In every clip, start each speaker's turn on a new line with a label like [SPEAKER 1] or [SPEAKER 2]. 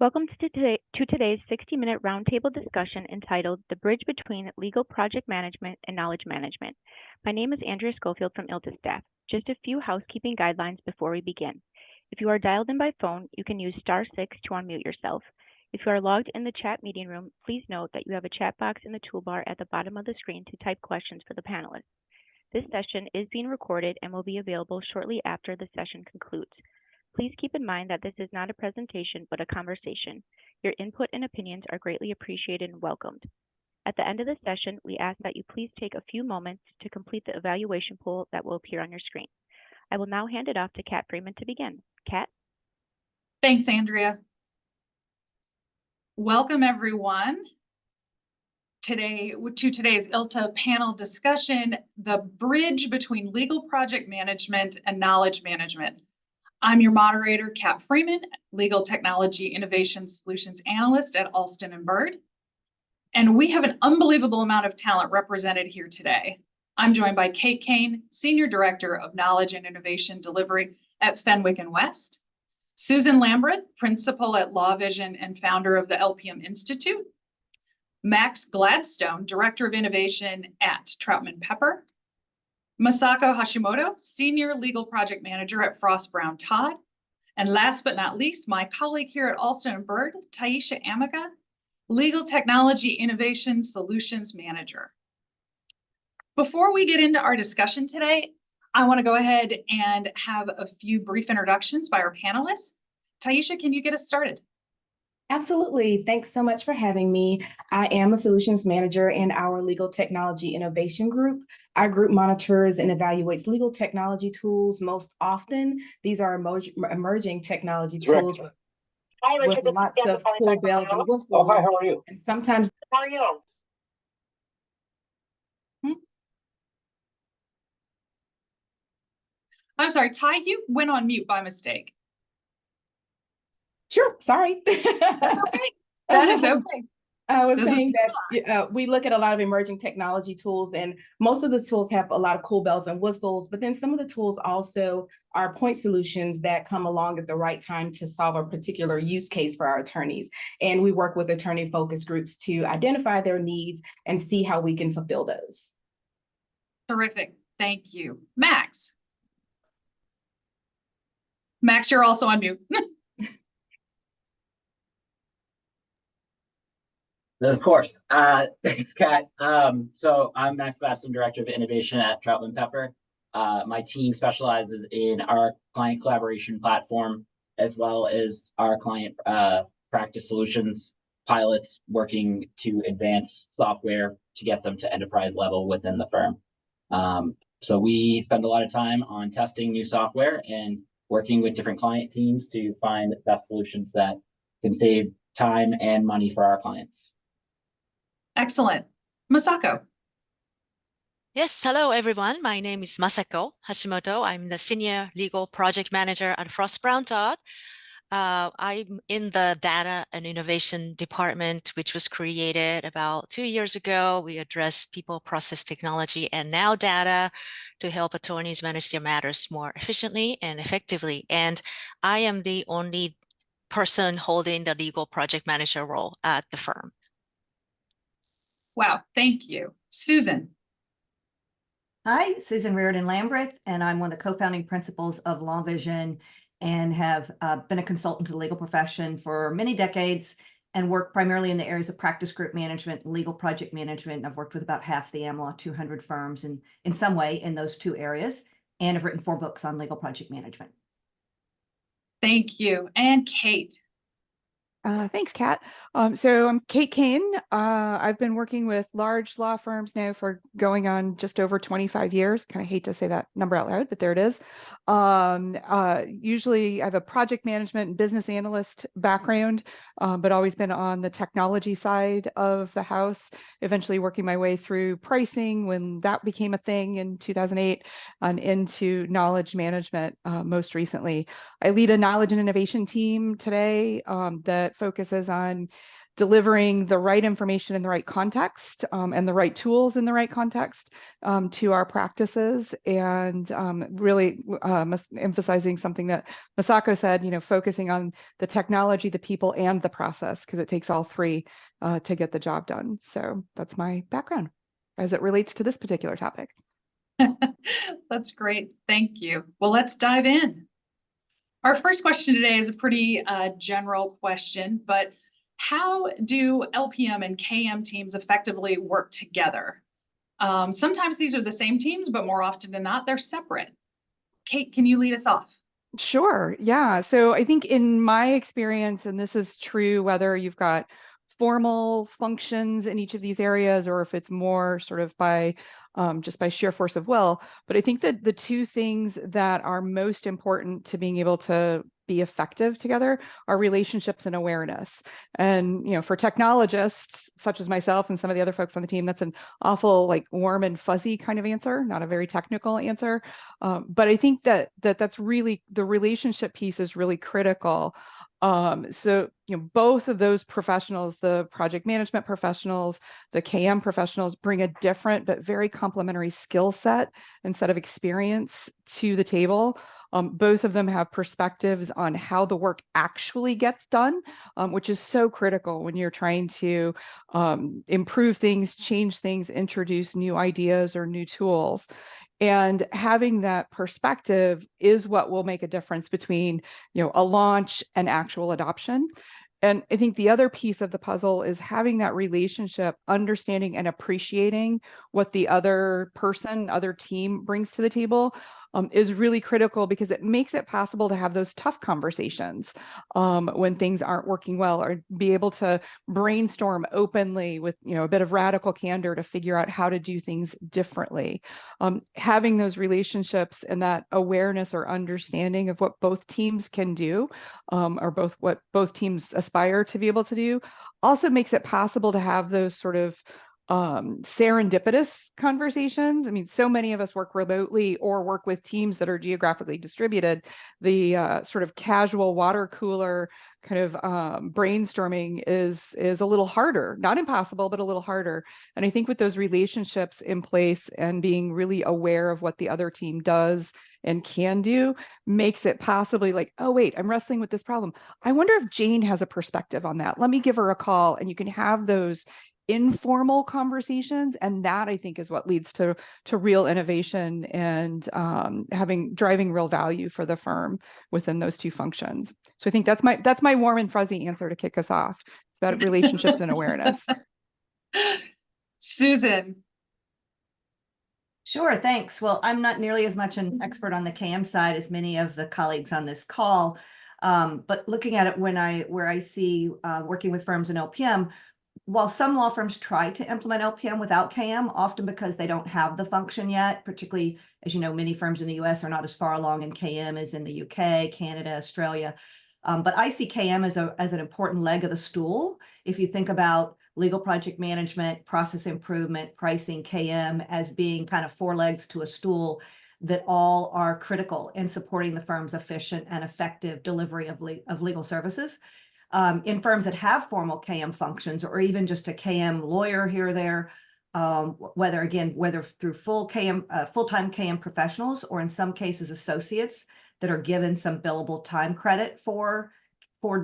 [SPEAKER 1] Welcome to today's 60-minute roundtable discussion entitled The Bridge Between Legal Project Management and Knowledge Management. My name is Andrea Schofield from ILTA staff. Just a few housekeeping guidelines before we begin. If you are dialed in by phone, you can use *6 to unmute yourself. If you are logged in the chat meeting room, please note that you have a chat box in the toolbar at the bottom of the screen to type questions for the panelists. This session is being recorded and will be available shortly after the session concludes. Please keep in mind that this is not a presentation, but a conversation. Your input and opinions are greatly appreciated and welcomed. At the end of the session, we ask that you please take a few moments to complete the evaluation poll that will appear on your screen. I will now hand it off to Kat Freeman to begin. Kat?
[SPEAKER 2] Thanks, Andrea. Welcome, everyone. Today's ILTA panel discussion, The Bridge Between Legal Project Management and Knowledge Management. I'm your moderator, Kat Freeman, Legal Technology Innovation Solutions Analyst at Alston & Bird. And we have an unbelievable amount of talent represented here today. I'm joined by Cain, Senior Director of Knowledge and Innovation Delivery at Fenwick & West, Susan Lambreth, Principal at LawVision and founder of the LPM Institute, Max Gladstone, Director of Innovation at Troutman Pepper, Masako Hashimoto, Senior Legal Project Manager at Frost Brown Todd. And last but not least, my colleague here at Alston & Bird, Taiesha Amica, Legal Technology Innovation Solutions Manager. Before we get into our discussion today, I want to go ahead and have a few brief introductions by our panelists. Taiesha, can you get us started?
[SPEAKER 3] Absolutely. Thanks so much for having me. I am a solutions manager in our Legal Technology Innovation Group. Our group monitors and evaluates legal technology tools most often. These are emerging technology tools with lots of cool bells and whistles.
[SPEAKER 4] Oh, hi, how are you?
[SPEAKER 3] And sometimes.
[SPEAKER 4] How are you?
[SPEAKER 2] I'm sorry, Ty, you went on mute by mistake.
[SPEAKER 3] Sure, sorry.
[SPEAKER 2] That's okay. That is okay.
[SPEAKER 3] I was saying that we look at a lot of emerging technology tools, and most of the tools have a lot of cool bells and whistles, but then some of the tools also are point solutions that come along at the right time to solve a particular use case for our attorneys. And we work with attorney focus groups to identify their needs and see how we can fulfill those.
[SPEAKER 2] Terrific. Thank you. Max. Max, you're also on mute.
[SPEAKER 4] Of course. Thanks, Kat. So I'm Max Gladstone, Director of Innovation at Troutman Pepper. My team specializes in our client collaboration platform, as well as our client practice solutions pilots, working to advance software to get them to enterprise level within the firm. So we spend a lot of time on testing new software and working with different client teams to find the best solutions that can save time and money for our clients.
[SPEAKER 2] Excellent. Masako.
[SPEAKER 5] Yes, hello everyone. My name is Masako Hashimoto. I'm the Senior Legal Project Manager at Frost Brown Todd. I'm in the Data and Innovation Department, which was created about 2 years ago. We address people, process, technology, and now data to help attorneys manage their matters more efficiently and effectively. And I am the only person holding the legal project manager role at the firm.
[SPEAKER 2] Wow, thank you. Susan.
[SPEAKER 6] Hi, Susan Raridon Lambreth, and I'm one of the co-founding principals of LawVision and have been a consultant to the legal profession for many decades and work primarily in the areas of practice group management, legal project management. I've worked with about half the AmLaw 200 firms in some way in those two areas, and I've written 4 books on legal project management.
[SPEAKER 2] Thank you. And Kate.
[SPEAKER 7] Thanks, Kat. So I'm Cain. I've been working with large law firms now for going on just over 25 years. Kind of hate to say that number out loud, but there it is. Usually I have a project management and business analyst background, but always been on the technology side of the house, eventually working my way through pricing when that became a thing in 2008 and into knowledge management most recently. I lead a knowledge and innovation team today that focuses on delivering the right information in the right context and the right tools in the right context to our practices, and really emphasizing something that Masako said, focusing on the technology, the people, and the process, because it takes all three to get the job done. So that's my background as it relates to this particular topic.
[SPEAKER 2] That's great. Thank you. Well, let's dive in. Our first question today is a pretty general question, but how do LPM and KM teams effectively work together? Sometimes these are the same teams, but more often than not, they're separate. Kate, can you lead us off?
[SPEAKER 7] Sure. Yeah. So I think in my experience, and this is true whether you've got formal functions in each of these areas or if it's more sort of by just by sheer force of will. But I think that the two things that are most important to being able to be effective together are relationships and awareness. And, for technologists such as myself and some of the other folks on the team, that's an awful like warm and fuzzy kind of answer, not a very technical answer. But I think that's really, the relationship piece is really critical. So, both of those professionals, the project management professionals, the KM professionals, bring a different but very complementary skill set and set of experience to the table. Both of them have perspectives on how the work actually gets done, which is so critical when you're trying to improve things, change things, introduce new ideas or new tools. And having that perspective is what will make a difference between, a launch and actual adoption. And I think the other piece of the puzzle is having that relationship, understanding and appreciating what the other person, other team brings to the table is really critical, because it makes it possible to have those tough conversations when things aren't working well, or be able to brainstorm openly with, a bit of radical candor to figure out how to do things differently. Having those relationships and that awareness or understanding of what both teams can do, or what both teams aspire to be able to do, also makes it possible to have those sort of serendipitous conversations. I mean, so many of us work remotely or work with teams that are geographically distributed. The sort of casual water cooler kind of brainstorming is a little harder, not impossible, but a little harder. And I think with those relationships in place and being really aware of what the other team does and can do, makes it possibly like, oh, wait, I'm wrestling with this problem. I wonder if Jane has a perspective on that. Let me give her a call. And you can have those informal conversations, and that I think is what leads to real innovation and driving real value for the firm within those two functions. So I think that's my warm and fuzzy answer to kick us off. It's about relationships and awareness.
[SPEAKER 2] Susan.
[SPEAKER 6] Sure, thanks. Well, I'm not nearly as much an expert on the KM side as many of the colleagues on this call, but looking at it where I see working with firms in LPM, while some law firms try to implement LPM without KM, often because they don't have the function yet, particularly, as you know, many firms in the US are not as far along in KM as in the UK, Canada, Australia. But I see KM as an important leg of the stool. If you think about legal project management, process improvement, pricing, KM as being kind of four legs to a stool that all are critical in supporting the firm's efficient and effective delivery of legal services. In firms that have formal KM functions, or even just a KM lawyer here or there, whether through full-time KM professionals, or in some cases associates that are given some billable time credit for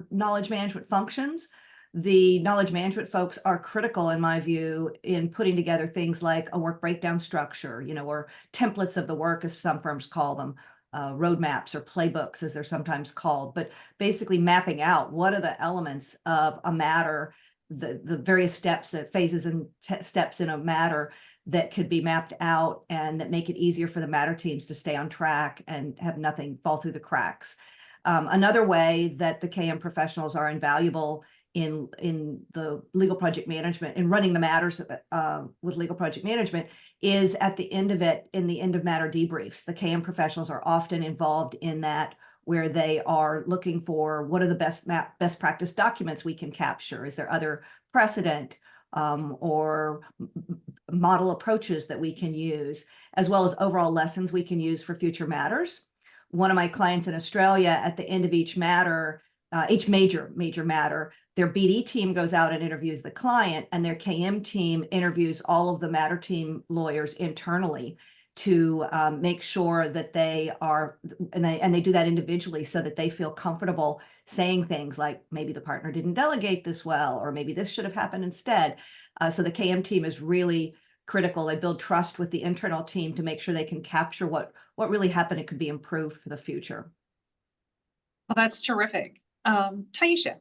[SPEAKER 6] knowledge management functions. The knowledge management folks are critical, in my view, in putting together things like a work breakdown structure, or templates of the work, as some firms call them. Roadmaps or playbooks, as they're sometimes called, but basically mapping out what are the elements of a matter, the various steps, phases and steps in a matter that could be mapped out and that make it easier for the matter teams to stay on track and have nothing fall through the cracks. Another way that the KM professionals are invaluable in the legal project management, in running the matters with legal project management, is at the end of it, in the end of matter debriefs. The KM professionals are often involved in that, where they are looking for what are the best practice documents we can capture. Is there other precedent or model approaches that we can use, as well as overall lessons we can use for future matters? One of my clients in Australia, at the end of each matter, each major matter, their BD team goes out and interviews the client, and their KM team interviews all of the matter team lawyers internally to make sure that they are, and they do that individually so that they feel comfortable saying things like, maybe the partner didn't delegate this well, or maybe this should have happened instead. So the KM team is really critical. They build trust with the internal team to make sure they can capture what really happened and could be improved for the future.
[SPEAKER 2] Well, that's terrific. Taiesha.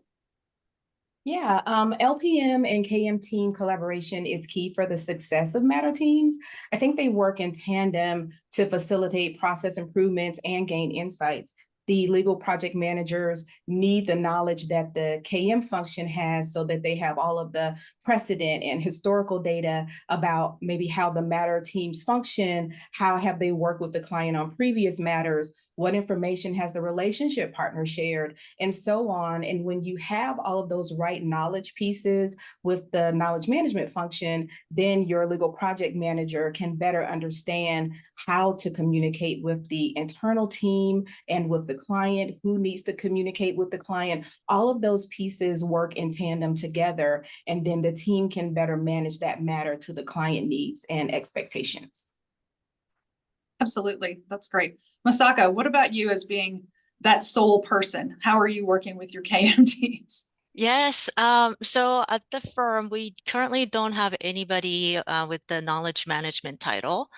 [SPEAKER 3] Yeah, LPM and KM team collaboration is key for the success of matter teams. I think they work in tandem to facilitate process improvements and gain insights. The legal project managers need the knowledge that the KM function has so that they have all of the precedent and historical data about maybe how the matter teams function, how have they worked with the client on previous matters, what information has the relationship partner shared, and so on. And when you have all of those right knowledge pieces with the knowledge management function, then your legal project manager can better understand how to communicate with the internal team and with the client, who needs to communicate with the client. All of those pieces work in tandem together, and then the team can better manage that matter to the client needs and expectations.
[SPEAKER 2] Absolutely. That's great. Masako, what about you as being that sole person? How are you working with your KM teams?
[SPEAKER 5] Yes. So at the firm, we currently don't have anybody with the knowledge management title.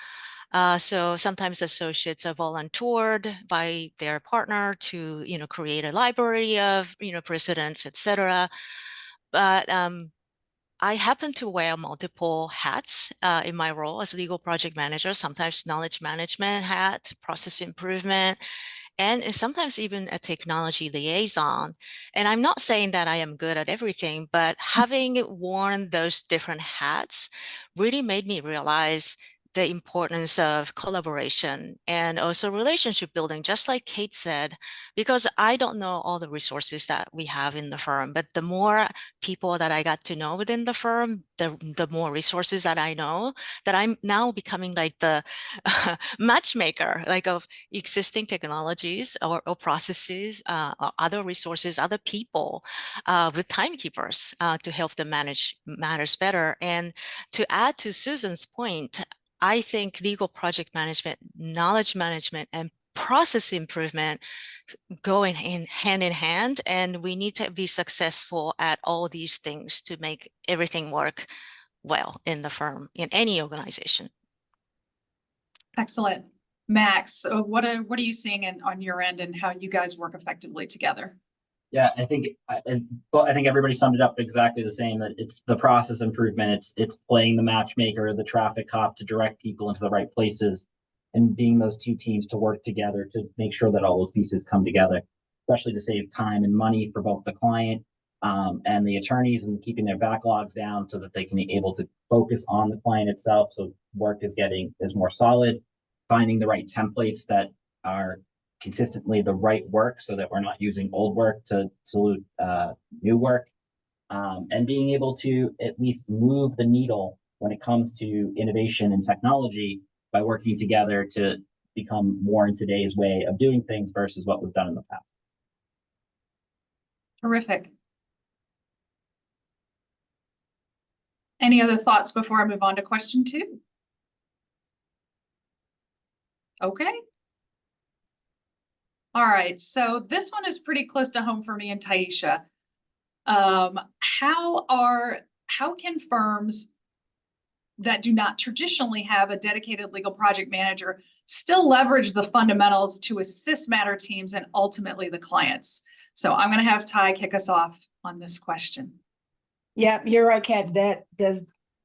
[SPEAKER 5] So sometimes associates are volunteered by their partner to, create a library of, precedents, etc. But I happen to wear multiple hats in my role as legal project manager, sometimes knowledge management hat, process improvement, and sometimes even a technology liaison. And I'm not saying that I am good at everything, but having worn those different hats really made me realize the importance of collaboration and also relationship building, just like Kate said, because I don't know all the resources that we have in the firm, but the more people that I got to know within the firm, the more resources that I know, that I'm now becoming like the matchmaker, like of existing technologies or processes, or other resources, other people with timekeepers to help them manage matters better. And to add to Susan's point, I think legal project management, knowledge management, and process improvement go hand in hand, and we need to be successful at all these things to make everything work well in the firm, in any organization.
[SPEAKER 2] Excellent. Max, what are you seeing on your end and how you guys work effectively together?
[SPEAKER 4] Yeah, I think everybody summed it up exactly the same. That it's the process improvement. It's playing the matchmaker, the traffic cop to direct people into the right places, and being those two teams to work together to make sure that all those pieces come together, especially to save time and money for both the client and the attorneys, and keeping their backlogs down so that they can be able to focus on the client itself. So work is more solid, finding the right templates that are consistently the right work so that we're not using old work to salute new work, and being able to at least move the needle when it comes to innovation and technology by working together to become more in today's way of doing things versus what was done in the past.
[SPEAKER 2] Terrific. Any other thoughts before I move on to question 2? Okay. All right, so this one is pretty close to home for me and Taiesha. How can firms that do not traditionally have a dedicated legal project manager still leverage the fundamentals to assist matter teams and ultimately the clients? So I'm going to have Ty kick us off on this question.
[SPEAKER 3] Yeah, you're right, Kat. That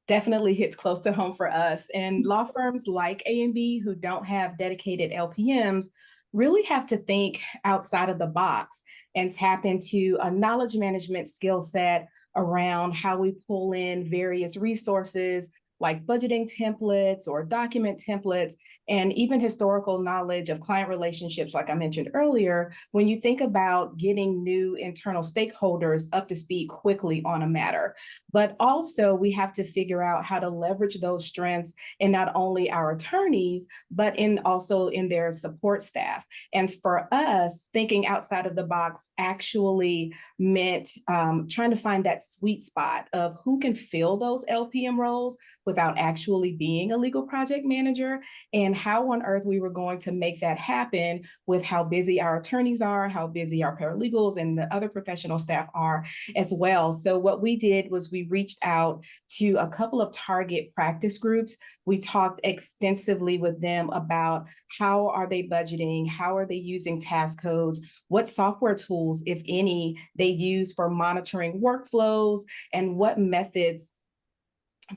[SPEAKER 3] definitely hits close to home for us. And law firms like A&B who don't have dedicated LPMs really have to think outside of the box and tap into a knowledge management skill set around how we pull in various resources like budgeting templates or document templates and even historical knowledge of client relationships, like I mentioned earlier, when you think about getting new internal stakeholders up to speed quickly on a matter. But also we have to figure out how to leverage those strengths in not only our attorneys, but also in their support staff. And for us, thinking outside of the box actually meant trying to find that sweet spot of who can fill those LPM roles without actually being a legal project manager, and how on earth we were going to make that happen with how busy our attorneys are, how busy our paralegals and the other professional staff are as well. So what we did was we reached out to a couple of target practice groups. We talked extensively with them about how are they budgeting, how are they using task codes, what software tools, if any, they use for monitoring workflows, and what methods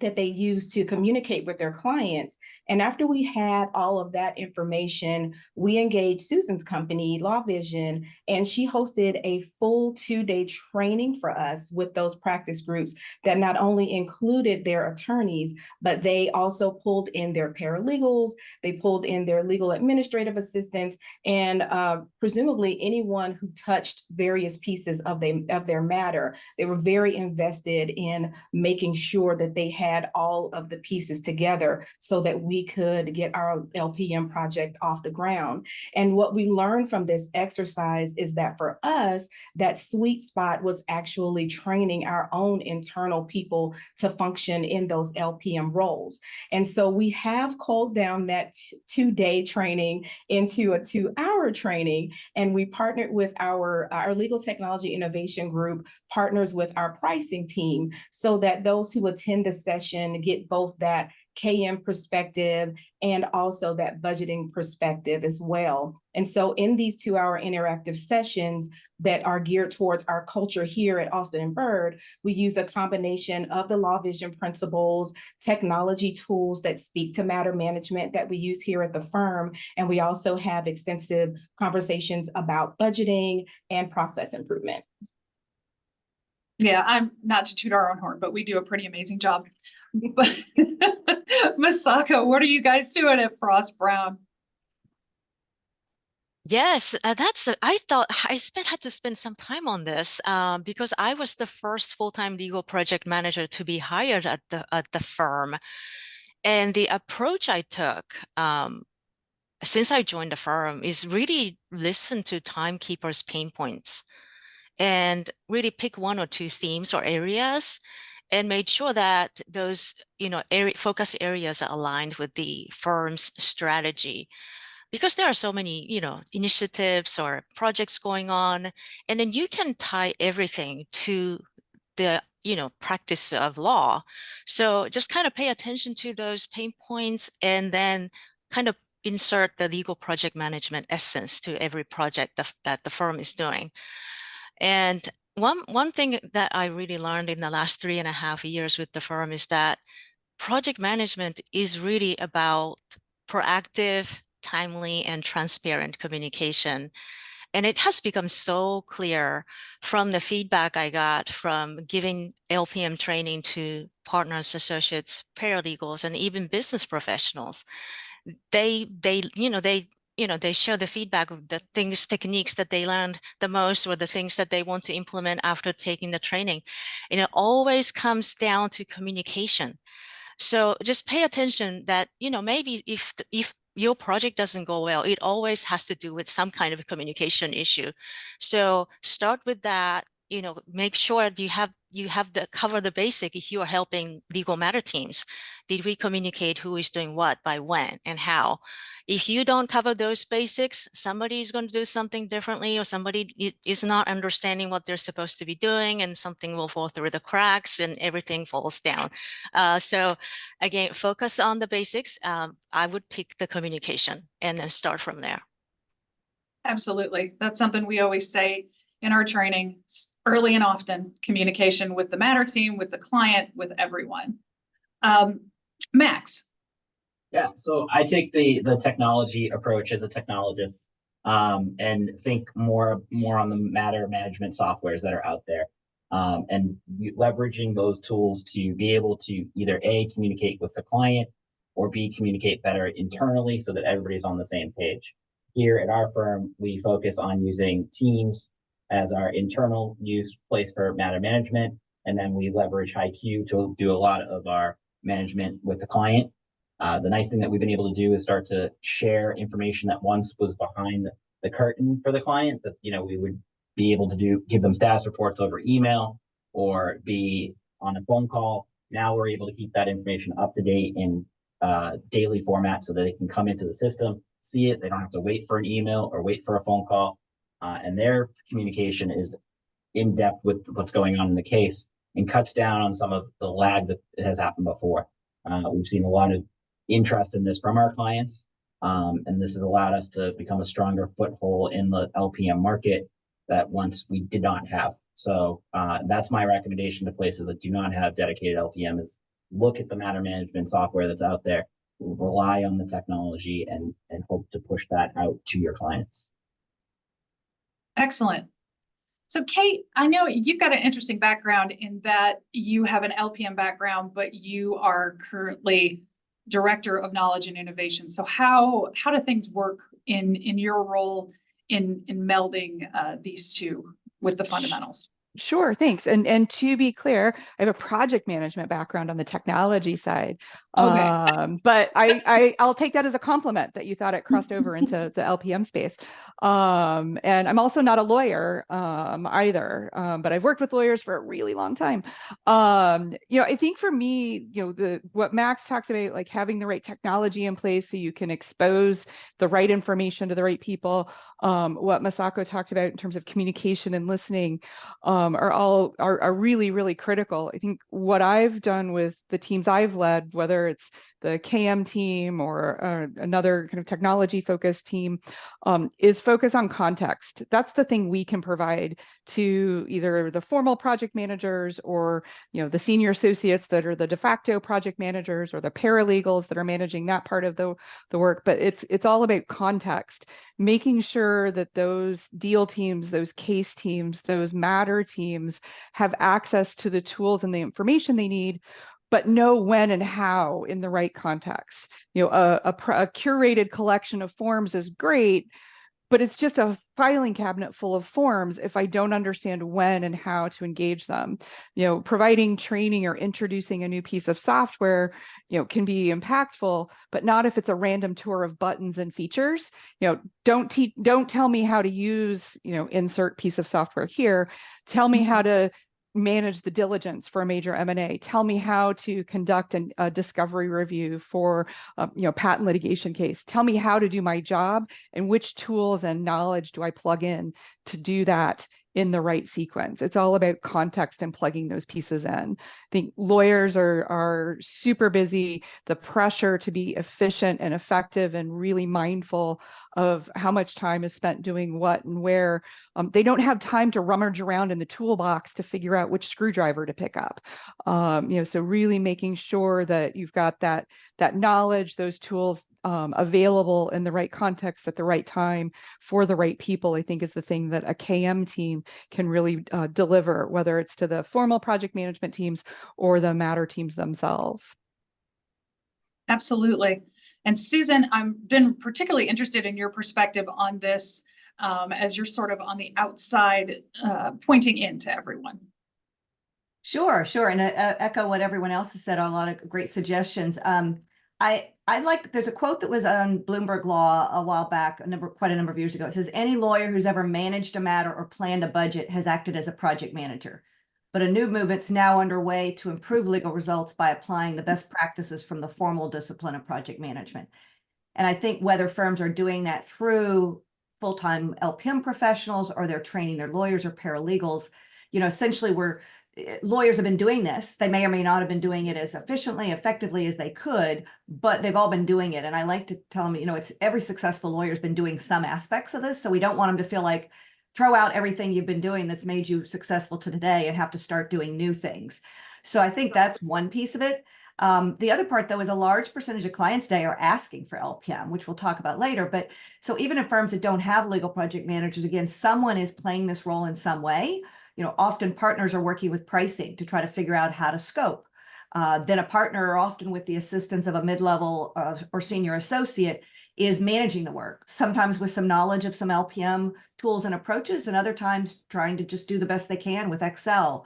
[SPEAKER 3] that they use to communicate with their clients. And after we had all of that information, we engaged Susan's company, LawVision, and she hosted a full 2-day training for us with those practice groups that not only included their attorneys, but they also pulled in their paralegals, they pulled in their legal administrative assistants, and presumably anyone who touched various pieces of their matter. They were very invested in making sure that they had all of the pieces together so that we could get our LPM project off the ground. And what we learned from this exercise is that for us, that sweet spot was actually training our own internal people to function in those LPM roles. And so we have culled down that 2-day training into a 2-hour training, and we partnered with our legal technology innovation group, partners with our pricing team, so that those who attend the session get both that KM perspective and also that budgeting perspective as well. And so in these 2-hour interactive sessions that are geared towards our culture here at Alston and Bird, we use a combination of the LawVision principles, technology tools that speak to matter management that we use here at the firm. And we also have extensive conversations about budgeting and process improvement.
[SPEAKER 2] Yeah, I'm not to toot our own horn, but we do a pretty amazing job. But Masako, what are you guys doing at Frost Brown?
[SPEAKER 5] Yes, I thought had to spend some time on this because I was the first full-time legal project manager to be hired at the firm. And the approach I took since I joined the firm is really listen to timekeepers' pain points and really pick 1 or 2 themes or areas and made sure that those, focus areas are aligned with the firm's strategy. Because there are so many, initiatives or projects going on, and then you can tie everything to the, practice of law. So just kind of pay attention to those pain points and then kind of insert the legal project management essence to every project that the firm is doing. And one thing that I really learned in the last 3.5 years with the firm is that project management is really about proactive, timely, and transparent communication. And it has become so clear from the feedback I got from giving LPM training to partners, associates, paralegals, and even business professionals. They share the feedback of the techniques that they learned the most, or the things that they want to implement after taking the training. And it always comes down to communication. So just pay attention that, maybe if your project doesn't go well, it always has to do with some kind of a communication issue. So start with that, make sure you have the cover the basic if you are helping legal matter teams. Did we communicate who is doing what by when and how? If you don't cover those basics, somebody is going to do something differently, or somebody is not understanding what they're supposed to be doing, and something will fall through the cracks and everything falls down. So again, focus on the basics. I would pick the communication and then start from there.
[SPEAKER 2] Absolutely. That's something we always say in our training, early and often, communication with the matter team, with the client, with everyone. Max.
[SPEAKER 4] Yeah, so I take the technology approach as a technologist, and think more on the matter management softwares that are out there, and leveraging those tools to be able to either communicate with the client, or B, communicate better internally so that everybody's on the same page. Here at our firm, we focus on using Teams as our internal use place for matter management, and then we leverage HiQ to do a lot of our management with the client. The nice thing that we've been able to do is start to share information that once was behind the curtain for the client, that we would be able to give them status reports over email or be on a phone call. Now we're able to keep that information up to date in daily format so that they can come into the system, see it. They don't have to wait for an email or wait for a phone call. And their communication is in depth with what's going on in the case and cuts down on some of the lag that has happened before. We've seen a lot of interest in this from our clients. And this has allowed us to become a stronger foothold in the LPM market that once we did not have. So that's my recommendation to places that do not have dedicated LPM is look at the matter management software that's out there, rely on the technology, and hope to push that out to your clients.
[SPEAKER 2] Excellent. So Kate, I know you've got an interesting background in that you have an LPM background, but you are currently Director of Knowledge and Innovation. So how do things work in your role in melding these two with the fundamentals?
[SPEAKER 7] Sure, thanks. And to be clear, I have a project management background on the technology side.
[SPEAKER 2] Okay.
[SPEAKER 7] But I'll take that as a compliment that you thought it crossed over into the LPM space. And I'm also not a lawyer either, but I've worked with lawyers for a really long time. I think for me, what Max talked about, like having the right technology in place so you can expose the right information to the right people. What Masako talked about in terms of communication and listening are really, really critical. I think what I've done with the teams I've led, whether it's the KM team or another kind of technology focused team, is focus on context. That's the thing we can provide to either the formal project managers or the senior associates that are the de facto project managers or the paralegals that are managing that part of the work. But it's all about context, making sure that those deal teams, those case teams, those matter teams have access to the tools and the information they need, but know when and how in the right context. A curated collection of forms is great, but it's just a filing cabinet full of forms if I don't understand when and how to engage them. Providing training or introducing a new piece of software, can be impactful, but not if it's a random tour of buttons and features. Don't tell me how to use, insert piece of software here. Tell me how to manage the diligence for a major M&A. Tell me how to conduct a discovery review for patent litigation case. Tell me how to do my job and which tools and knowledge do I plug in to do that in the right sequence. It's all about context and plugging those pieces in. I think lawyers are super busy. The pressure to be efficient and effective and really mindful of how much time is spent doing what and where. They don't have time to rummage around in the toolbox to figure out which screwdriver to pick up. So really making sure that you've got that knowledge, those tools available in the right context at the right time for the right people, I think is the thing that a KM team can really deliver, whether it's to the formal project management teams or the matter teams themselves.
[SPEAKER 2] Absolutely. And Susan, I've been particularly interested in your perspective on this as you're sort of on the outside pointing in to everyone.
[SPEAKER 6] Sure. And echo what everyone else has said, a lot of great suggestions. I like, there's a quote that was on Bloomberg Law a while back, quite a number of years ago. It says, any lawyer who's ever managed a matter or planned a budget has acted as a project manager. But a new movement's now underway to improve legal results by applying the best practices from the formal discipline of project management. And I think whether firms are doing that through full-time LPM professionals or they're training their lawyers or paralegals, essentially lawyers have been doing this. They may or may not have been doing it as efficiently, effectively as they could, but they've all been doing it. And I like to tell them, it's every successful lawyer has been doing some aspects of this. So we don't want them to feel like throw out everything you've been doing that's made you successful to today and have to start doing new things. So I think that's one piece of it. The other part, though, is a large percentage of clients today are asking for LPM, which we'll talk about later. But so even in firms that don't have legal project managers, again, someone is playing this role in some way. Often partners are working with pricing to try to figure out how to scope. then a partner, often with the assistance of a mid-level or senior associate, is managing the work, sometimes with some knowledge of some LPM tools and approaches, and other times trying to just do the best they can with Excel,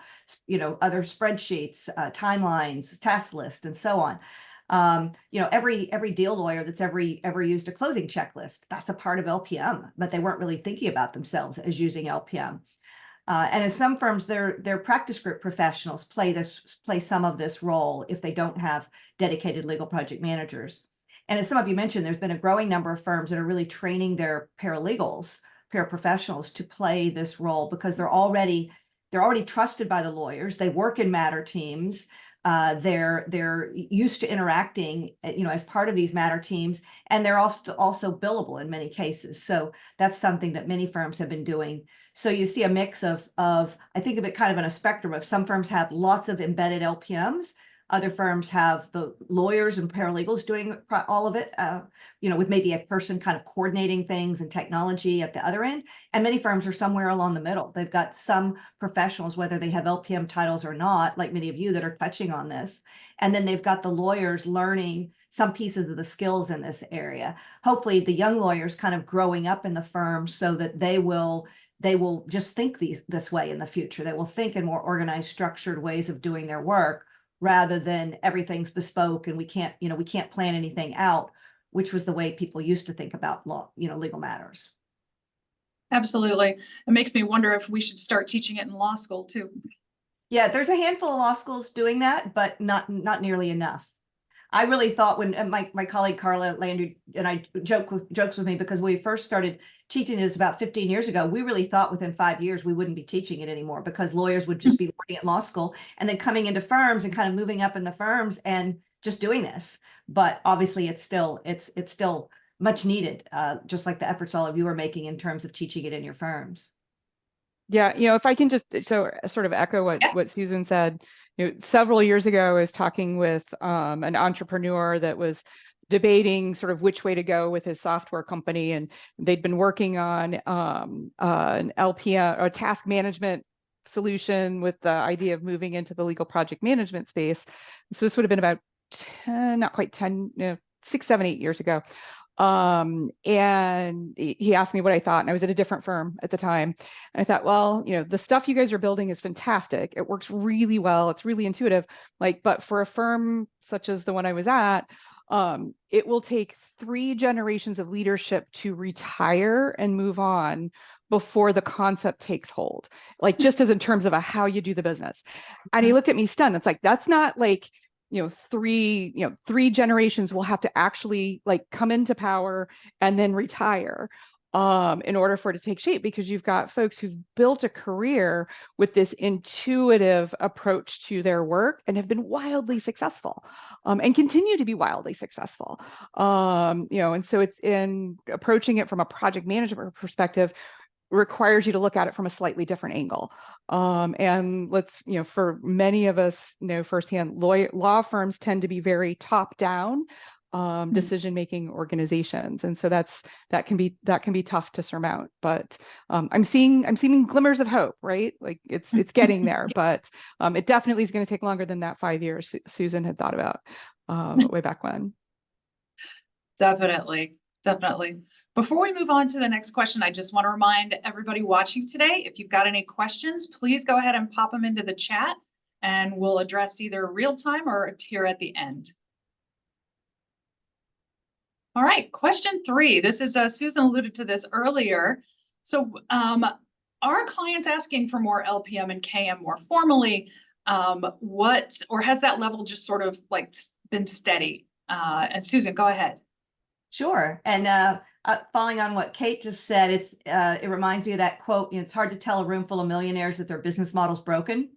[SPEAKER 6] other spreadsheets, timelines, task list, and so on. Every deal lawyer that's ever used a closing checklist, that's a part of LPM, but they weren't really thinking about themselves as using LPM. And in some firms, their practice group professionals play some of this role if they don't have dedicated legal project managers. And as some of you mentioned, there's been a growing number of firms that are really training their paralegals, paraprofessionals to play this role because they're already trusted by the lawyers. They work in matter teams. They're used to interacting, as part of these matter teams, and they're also billable in many cases. So that's something that many firms have been doing. So you see a mix of I think of it kind of on a spectrum of some firms have lots of embedded LPMs. Other firms have the lawyers and paralegals doing all of it, with maybe a person kind of coordinating things and technology at the other end. And many firms are somewhere along the middle. They've got some professionals, whether they have LPM titles or not, like many of you that are touching on this. And then they've got the lawyers learning some pieces of the skills in this area. Hopefully the young lawyers kind of growing up in the firm so that they will just think this way in the future. They will think in more organized, structured ways of doing their work, rather than everything's bespoke and we can't plan anything out, which was the way people used to think about law, legal matters.
[SPEAKER 2] Absolutely. It makes me wonder if we should start teaching it in law school too.
[SPEAKER 6] Yeah, there's a handful of law schools doing that, but not nearly enough. I really thought when my colleague Carla Landry and I jokes with me because we first started teaching this about 15 years ago, we really thought within 5 years we wouldn't be teaching it anymore because lawyers would just be learning at law school and then coming into firms and kind of moving up in the firms and just doing this. But obviously it's still much needed, just like the efforts all of you are making in terms of teaching it in your firms.
[SPEAKER 7] Yeah, if I can just sort of echo what Susan said. Several years ago, I was talking with an entrepreneur that was debating sort of which way to go with his software company, and they'd been working on an LPM or task management solution with the idea of moving into the legal project management space. So this would have been about 6, 7, 8 years ago. And he asked me what I thought, and I was at a different firm at the time. And I thought, well, the stuff you guys are building is fantastic. It works really well. It's really intuitive. But for a firm such as the one I was at, it will take 3 generations of leadership to retire and move on before the concept takes hold, just as in terms of how you do the business. And he looked at me stunned. It's like, that's not three generations will have to actually come into power and then retire in order for it to take shape, because you've got folks who've built a career with this intuitive approach to their work and have been wildly successful and continue to be wildly successful. And so it's in approaching it from a project management perspective requires you to look at it from a slightly different angle. And let's, for many of us know firsthand, law firms tend to be very top-down decision-making organizations, and so that can be tough to surmount. But I'm seeing glimmers of hope, right? It's getting there, but it definitely is going to take longer than that 5 years Susan had thought about way back when.
[SPEAKER 2] Definitely. Before we move on to the next question, I just want to remind everybody watching today, if you've got any questions, please go ahead and pop them into the chat and we'll address either real time or here at the end. All right, question 3. This is Susan alluded to this earlier. So are clients asking for more LPM and KM more formally? Or has that level just sort of been steady? And Susan, go ahead.
[SPEAKER 6] Sure. And following on what Kate just said, it reminds me of that quote, it's hard to tell a room full of millionaires that their business model's broken.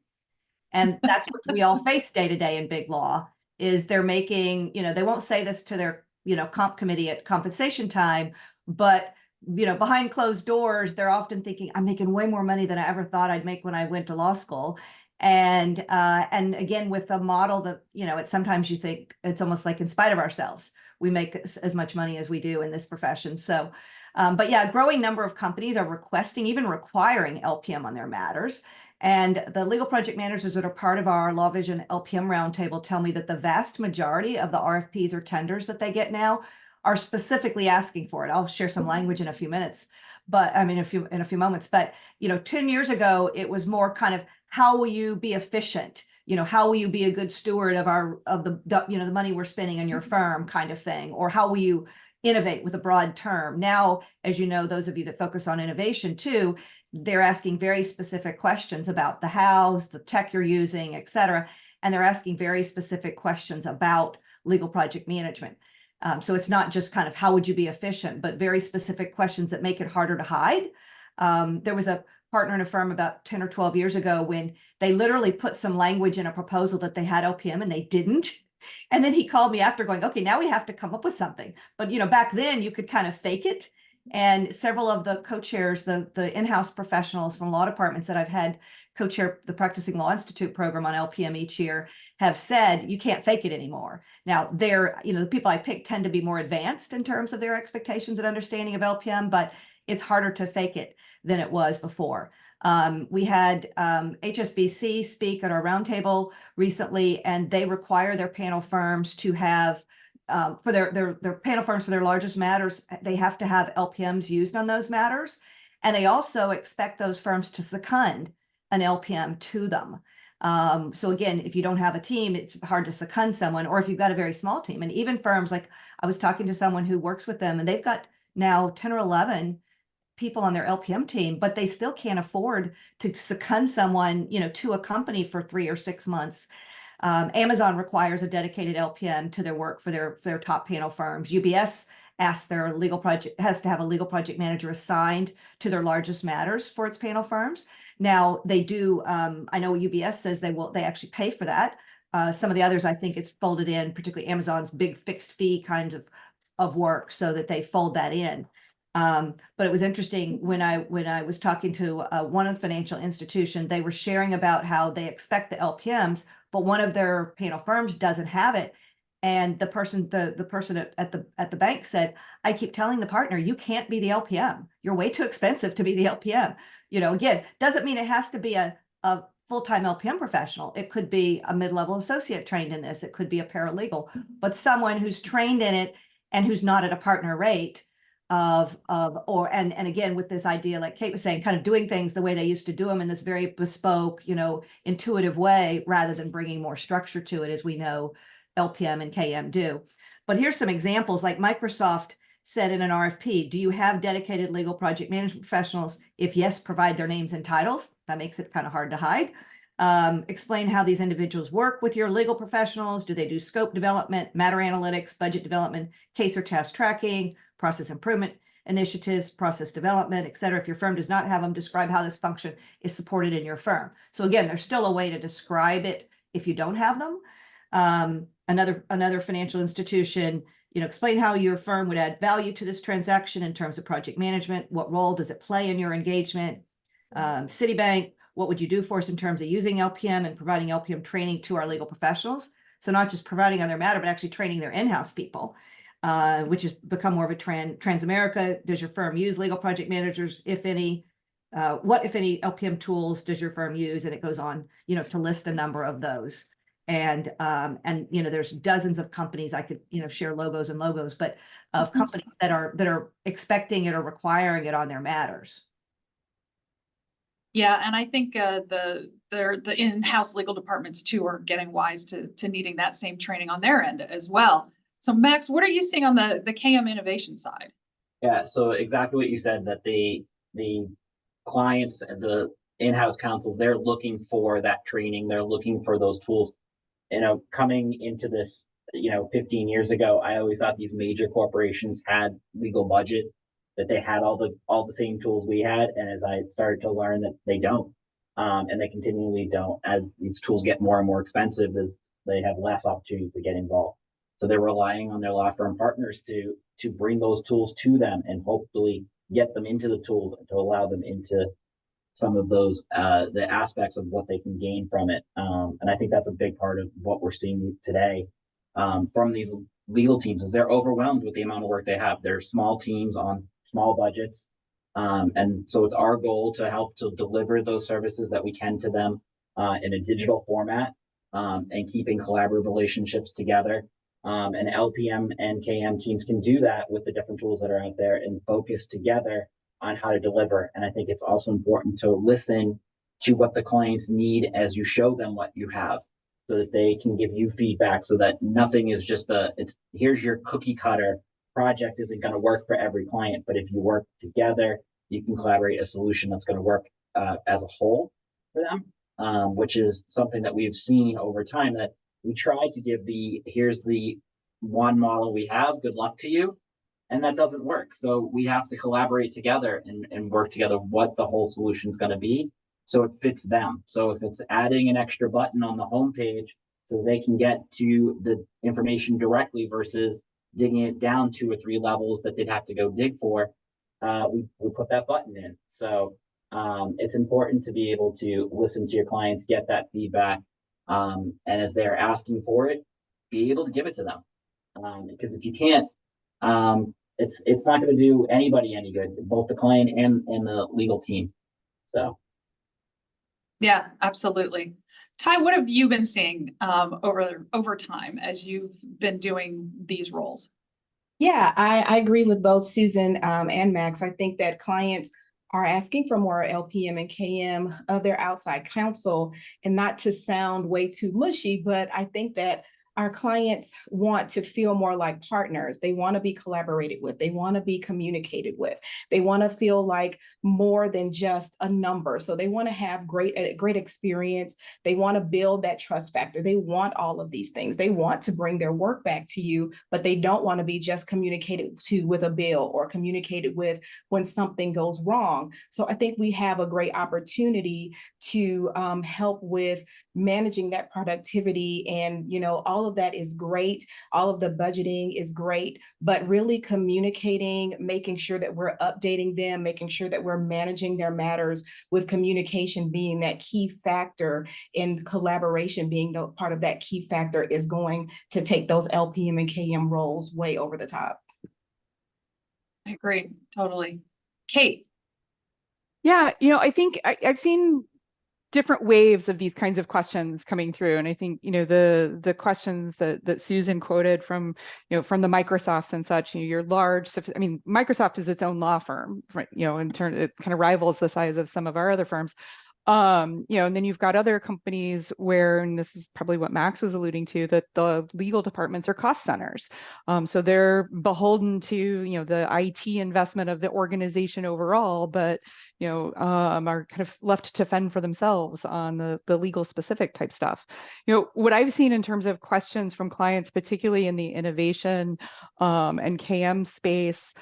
[SPEAKER 6] And that's what we all face day to day in big law, is they're making, they won't say this to their, comp committee at compensation time, but, behind closed doors, they're often thinking, I'm making way more money than I ever thought I'd make when I went to law school. And again, with a model that, sometimes you think it's almost like in spite of ourselves, we make as much money as we do in this profession. So, but yeah, a growing number of companies are requesting, even requiring LPM on their matters. And the legal project managers that are part of our LawVision LPM roundtable tell me that the vast majority of the RFPs or tenders that they get now are specifically asking for it. I'll share some language in a few minutes, but in a few moments. But 10 years ago, it was more kind of, how will you be efficient? How will you be a good steward of the money we're spending in your firm, kind of thing, or how will you innovate with a broad term? Now, as you know, those of you that focus on innovation too, they're asking very specific questions about the hows, the tech you're using, et cetera. And they're asking very specific questions about legal project management. So it's not just kind of how would you be efficient, but very specific questions that make it harder to hide. There was a partner in a firm about 10 or 12 years ago when they literally put some language in a proposal that they had LPM and they didn't. And then he called me after going, okay, now we have to come up with something. But, back then you could kind of fake it. And several of the co-chairs, the in-house professionals from law departments that I've had co-chair the Practicing Law Institute program on LPM each year have said, you can't fake it anymore. Now, the people I pick tend to be more advanced in terms of their expectations and understanding of LPM, but it's harder to fake it than it was before. We had HSBC speak at our roundtable recently, and they require their panel firms to have, for their panel firms for their largest matters, they have to have LPMs used on those matters. And they also expect those firms to second an LPM to them. So again, if you don't have a team, it's hard to second someone, or if you've got a very small team. And even firms like, I was talking to someone who works with them, and they've got now 10 or 11 people on their LPM team, but they still can't afford to second someone, to a company for 3 or 6 months. Amazon requires a dedicated LPM to their work for their top panel firms. UBS asks has to have a legal project manager assigned to their largest matters for its panel firms. Now they do, I know UBS says they actually pay for that. Some of the others, I think it's folded in, particularly Amazon's big fixed fee kinds of work, so that they fold that in. But it was interesting when I was talking to one financial institution, they were sharing about how they expect the LPMs, but one of their panel firms doesn't have it. And the person at the bank said, I keep telling the partner, you can't be the LPM. You're way too expensive to be the LPM. Again, doesn't mean it has to be a full-time LPM professional. It could be a mid-level associate trained in this. It could be a paralegal, but someone who's trained in it and who's not at a partner rate and again, with this idea, like Kate was saying, kind of doing things the way they used to do them in this very bespoke, intuitive way, rather than bringing more structure to it, as we know LPM and KM do. But here's some examples. Like Microsoft said in an RFP, do you have dedicated legal project management professionals? If yes, provide their names and titles. That makes it kind of hard to hide. Explain how these individuals work with your legal professionals. Do they do scope development, matter analytics, budget development, case or task tracking, process improvement initiatives, process development, et cetera? If your firm does not have them, describe how this function is supported in your firm. So again, there's still a way to describe it if you don't have them. Another financial institution, explain how your firm would add value to this transaction in terms of project management. What role does it play in your engagement? Citibank, what would you do for us in terms of using LPM and providing LPM training to our legal professionals? So not just providing on their matter, but actually training their in-house people, which has become more of a trend. Transamerica, does your firm use legal project managers, if any? What, if any, LPM tools does your firm use? And it goes on, to list a number of those. And there's dozens of companies I could, share logos, but of companies that are expecting it or requiring it on their matters.
[SPEAKER 2] Yeah, and I think the in-house legal departments too are getting wise to needing that same training on their end as well. So Max, what are you seeing on the KM innovation side?
[SPEAKER 4] Yeah, so exactly what you said, that the clients and the in-house counsels, they're looking for that training. They're looking for those tools. Coming into this, 15 years ago, I always thought these major corporations had legal budget, that they had all the same tools we had. And as I started to learn that they don't, and they continually don't, as these tools get more and more expensive, as they have less opportunity to get involved. So they're relying on their law firm partners to bring those tools to them and hopefully get them into the tools and to allow them into some of those the aspects of what they can gain from it. And I think that's a big part of what we're seeing today from these legal teams, is they're overwhelmed with the amount of work they have. They're small teams on small budgets, And so it's our goal to help to deliver those services that we can to them in a digital format, and keeping collaborative relationships together. And LPM and KM teams can do that with the different tools that are out there and focus together on how to deliver. And I think it's also important to listen to what the clients need as you show them what you have, so that they can give you feedback, so that nothing is just here's your cookie cutter project. Isn't going to work for every client, but if you work together, you can collaborate a solution that's going to work as a whole for them, which is something that we've seen over time, that we try to give here's the one model we have, good luck to you. And that doesn't work. So we have to collaborate together and work together what the whole solution is going to be, so it fits them. So if it's adding an extra button on the homepage so they can get to the information directly versus digging it down 2 or 3 levels that they'd have to go dig for, we put that button in. So it's important to be able to listen to your clients, get that feedback, and as they're asking for it, be able to give it to them. Because if you can't, it's not going to do anybody any good, both the client and the legal team. So.
[SPEAKER 2] Yeah, absolutely. Ty, what have you been seeing over time as you've been doing these roles?
[SPEAKER 3] Yeah, I agree with both Susan and Max. I think that clients are asking for more LPM and KM of their outside counsel, and not to sound way too mushy, but I think that our clients want to feel more like partners. They want to be collaborated with. They want to be communicated with. They want to feel like more than just a number. So they want to have great experience. They want to build that trust factor. They want all of these things. They want to bring their work back to you, but they don't want to be just communicated to with a bill or communicated with when something goes wrong. So I think we have a great opportunity to help with managing that productivity. And, all of that is great. All of the budgeting is great, but really communicating, making sure that we're updating them, making sure that we're managing their matters, with communication being that key factor, and collaboration being the part of that key factor, is going to take those LPM and KM roles way over the top.
[SPEAKER 2] I agree, totally. Kate.
[SPEAKER 7] Yeah, I think I've seen different waves of these kinds of questions coming through. And I think, the questions that Susan quoted from the Microsofts and such, you're large. Microsoft is its own law firm, right? In turn, it kind of rivals the size of some of our other firms. And then you've got other companies where, and this is probably what Max was alluding to, that the legal departments are cost centers. So they're beholden to, the IT investment of the organization overall, but, are kind of left to fend for themselves on the legal specific type stuff. What I've seen in terms of questions from clients, particularly in the innovation and KM space,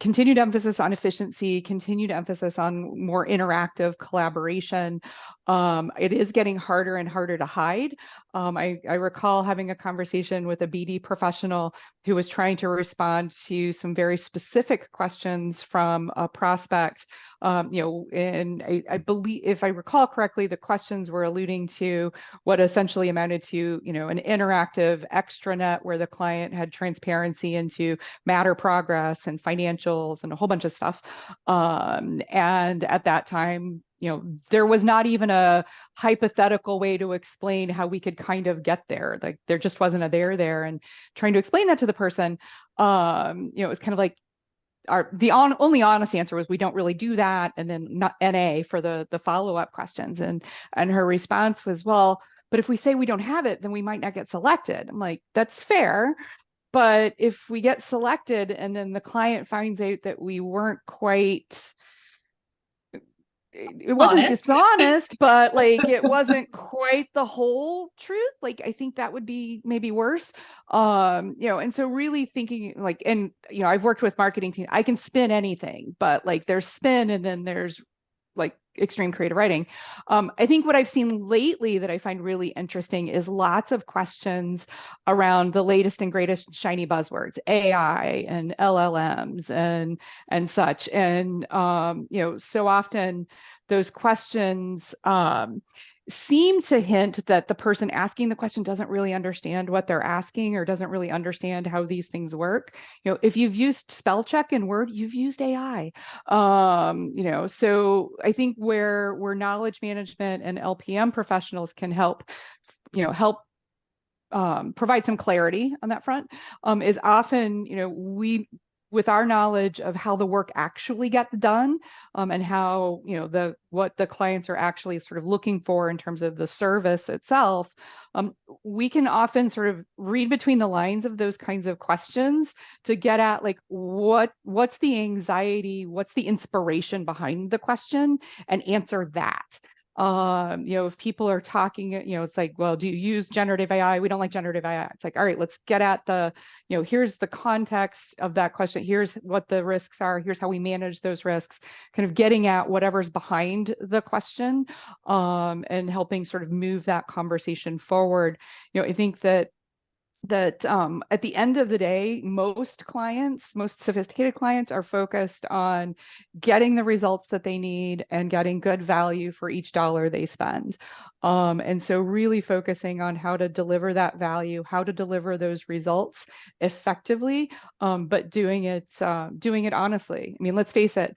[SPEAKER 7] continued emphasis on efficiency, continued emphasis on more interactive collaboration. It is getting harder and harder to hide. I recall having a conversation with a BD professional who was trying to respond to some very specific questions from a prospect. And I believe, if I recall correctly, the questions were alluding to what essentially amounted to, an interactive extranet where the client had transparency into matter progress and financials and a whole bunch of stuff. And at that time, there was not even a hypothetical way to explain how we could kind of get there. Like, there just wasn't a there. And trying to explain that to the person, it was kind of like, only honest answer was, we don't really do that. And then not NA for the follow-up questions. And her response was, well, but if we say we don't have it, then we might not get selected. I'm like, that's fair. But if we get selected and then the client finds out that we weren't quite, it wasn't dishonest, but like, it wasn't quite the whole truth. Like, I think that would be maybe worse. And so really thinking like, and, I've worked with marketing teams, I can spin anything, but like, there's spin and then there's like extreme creative writing. I think what I've seen lately that I find really interesting is lots of questions around the latest and greatest shiny buzzwords, AI and LLMs and such. And, so often those questions, seem to hint that the person asking the question doesn't really understand what they're asking or doesn't really understand how these things work. If you've used spell check in Word, you've used AI. So I think where knowledge management and LPM professionals can help provide some clarity on that front is often, we, with our knowledge of how the work actually gets done and how, what the clients are actually sort of looking for in terms of the service itself, we can often sort of read between the lines of those kinds of questions to get at like what's the anxiety, what's the inspiration behind the question, and answer that. If people are talking, it's like, well, do you use generative AI? We don't like generative AI. It's like, all right, let's get at the, here's the context of that question. Here's what the risks are. Here's how we manage those risks, kind of getting at whatever's behind the question and helping sort of move that conversation forward. I think that at the end of the day, most sophisticated clients are focused on getting the results that they need and getting good value for each dollar they spend. And so really focusing on how to deliver that value, how to deliver those results effectively, but doing it honestly. I mean, let's face it,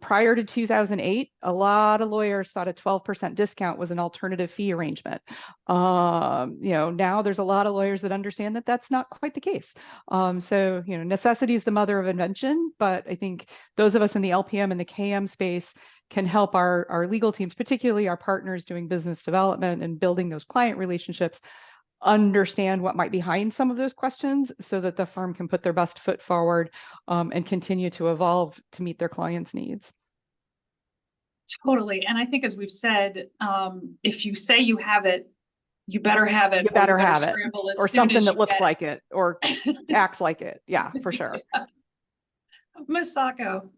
[SPEAKER 7] prior to 2008, a lot of lawyers thought a 12% discount was an alternative fee arrangement. Now there's a lot of lawyers that understand that that's not quite the case. So, necessity is the mother of invention, but I think those of us in the LPM and the KM space can help our legal teams, particularly our partners doing business development and building those client relationships, understand what might be behind some of those questions so that the firm can put their best foot forward and continue to evolve to meet their clients' needs.
[SPEAKER 2] Totally. And I think, as we've said, if you say you have it, you better have it.
[SPEAKER 7] You better have it.
[SPEAKER 2] Or
[SPEAKER 7] something that looks like it or acts like it. Yeah, for sure.
[SPEAKER 2] Yeah. Masako.